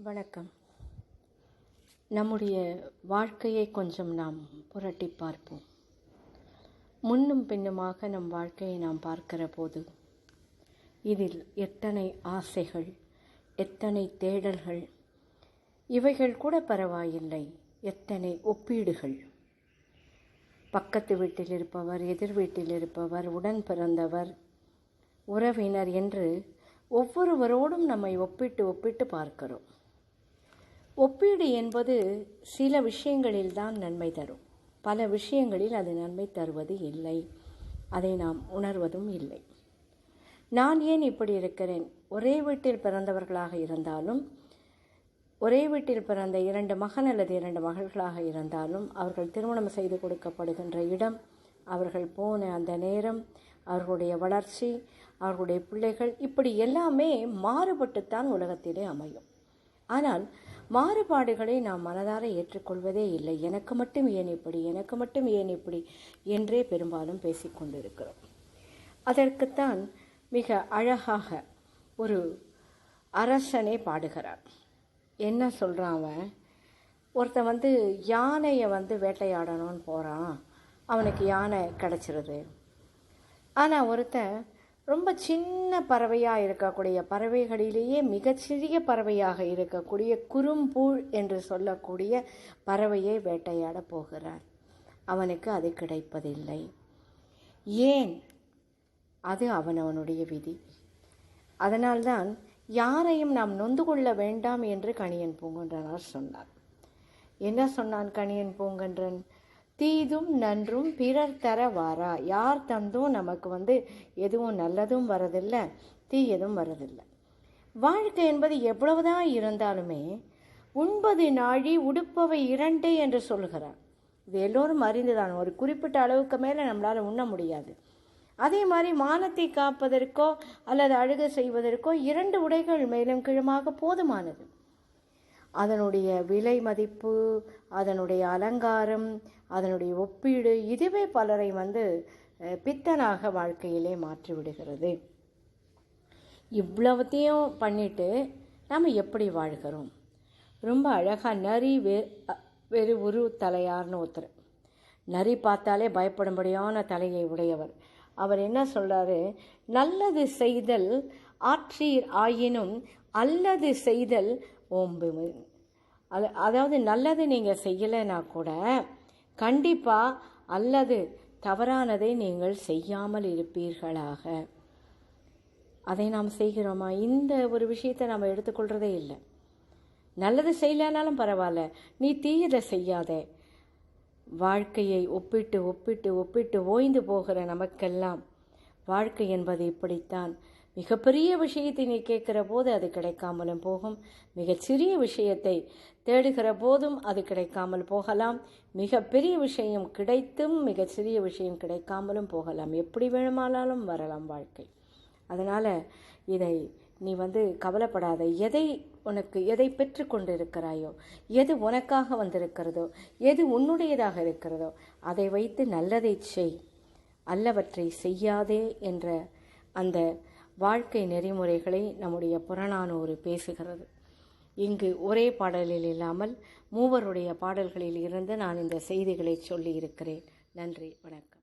வணக்கம். நம்முடைய வாழ்க்கையை கொஞ்சம் நாம் புரட்டி பார்ப்போம். முன்னும் பின்னுமாக நம் வாழ்க்கையை நாம் பார்க்கிற போது இதில் எத்தனை ஆசைகள், எத்தனை தேடல்கள், இவைகள் கூட பரவாயில்லை, எத்தனை ஒப்பீடுகள். பக்கத்து வீட்டில் இருப்பவர், எதிர் வீட்டில் இருப்பவர், உடன் பிறந்தவர், உறவினர் என்று ஒவ்வொருவரோடும் நம்மை ஒப்பிட்டு பார்க்கிறோம். ஒப்பீடு என்பது சில விஷயங்களில் தான் நன்மை தரும், பல விஷயங்களில் அது நன்மை தருவது இல்லை. அதை நாம் உணர்வதும் இல்லை. நான் ஏன் இப்படி இருக்கிறேன்? ஒரே வீட்டில் பிறந்தவர்களாக இருந்தாலும், ஒரே வீட்டில் பிறந்த 2 மகன் அல்லது 2 மகள்களாக இருந்தாலும், அவர்கள் திருமணம் செய்து கொடுக்கப்படுகின்ற இடம், அவர்கள் போன அந்த நேரம், அவர்களுடைய வளர்ச்சி, அவர்களுடைய பிள்ளைகள், இப்படி எல்லாமே மாறுபட்டுத்தான் உலகத்திலே அமையும். ஆனால் மாறுபாடுகளை நாம் மனதார ஏற்றுக்கொள்வதே இல்லை. எனக்கு மட்டும் ஏன் இப்படி, எனக்கு மட்டும் ஏன் இப்படி என்றே பெரும்பாலும் பேசிக்கொண்டிருக்கிறோம். அதற்குத்தான் மிக அழகாக ஒரு அரசனே பாடுகிறார். என்ன சொல்கிறான் அவன்? ஒருத்தன் யானையை வேட்டையாடணும்னு போகிறான், அவனுக்கு யானை கிடச்சிருது. ஆனால் ஒருத்தன் ரொம்ப சின்ன பறவையாக இருக்கக்கூடிய, பறவைகளிலேயே மிகச்சிறிய பறவையாக இருக்கக்கூடிய குறும்பூழ் என்று சொல்லக்கூடிய பறவையை வேட்டையாட போகிறார். அவனுக்கு அது கிடைப்பதில்லை. ஏன்? அது அவனவனுடைய விதி. அதனால்தான் யாரையும் நாம் நொந்து கொள்ள வேண்டாம் என்று கணியன் பூங்குன்றனார் சொன்னார். என்ன சொன்னான் கணியன் பூங்குன்றன்? தீதும் நன்றும் பிறர் தர வாரா. யார் தந்தும் நமக்கு எதுவும் நல்லதும் வரதில்லை, தீயதும் வரதில்லை. வாழ்க்கை என்பது எவ்வளவுதான் இருந்தாலுமே உண்பது நாழி உடுப்பவை 2 என்று சொல்கிறார். இது எல்லோரும் அறிந்துதான். ஒரு குறிப்பிட்ட அளவுக்கு மேலே நம்மளால் உண்ண முடியாது. அதே மாதிரி மானத்தை காப்பதற்கோ அல்லது அழுக செய்வதற்கோ 2 உடைகள் மேலும் கீழுமாக போதுமானது. அதனுடைய விலை மதிப்பு, அதனுடைய அலங்காரம், அதனுடைய ஒப்பீடு, இதுவே பலரை பித்தனாக வாழ்க்கையிலே மாற்றிவிடுகிறது. இவ்வளவுத்தையும் பண்ணிட்டு நாம் எப்படி வாழ்கிறோம்? ரொம்ப அழகாக நரி வெறு உரு தலையார்னு ஒருத்தர், நரி பார்த்தாலே பயப்படும்படியான தலையை உடையவர். அவர் என்ன சொல்றாரு? நல்லது செய்தல் ஆற்றீர் ஆயினும் அல்லது செய்தல் ஓம்பு. அதாவது நல்லது நீங்கள் செய்யலைன்னா கூட கண்டிப்பாக அல்லது தவறானதை நீங்கள் செய்யாமல் இருப்பீர்களாக. அதை நாம் செய்கிறோமா? இந்த ஒரு விஷயத்தை நாம் எடுத்துக்கொள்கிறதே இல்லை. நல்லது செய்யலைனாலும் பரவாயில்ல, நீ தீயதை செய்யாத. வாழ்க்கையை ஒப்பிட்டு ஓய்ந்து போகிற நமக்கெல்லாம் வாழ்க்கை என்பது இப்படித்தான். மிகப்பெரிய விஷயத்தை நீ கேட்கிற போது அது கிடைக்காமலும் போகும், மிகச்சிறிய விஷயத்தை தேடுகிற போதும் அது கிடைக்காமல் போகலாம், மிகப்பெரிய விஷயம் கிடைத்தும் மிகச்சிறிய விஷயம் கிடைக்காமலும் போகலாம். எப்படி வேணுமானாலும் வரலாம் வாழ்க்கை. அதனால் இதை நீ கவலைப்படாத. எதை பெற்று கொண்டு இருக்கிறாயோ, எது உனக்காக வந்திருக்கிறதோ, எது உன்னுடையதாக இருக்கிறதோ அதை வைத்து நல்லதை செய், அல்லவற்றை செய்யாதே என்ற அந்த வாழ்க்கை நெறிமுறைகளை நம்முடைய புறநானூறு பேசுகிறது. இங்கு ஒரே பாடலில் இல்லாமல் மூவருடைய பாடல்களில் இருந்து நான் இந்த செய்திகளை சொல்லி இருக்கிறேன். நன்றி, வணக்கம்.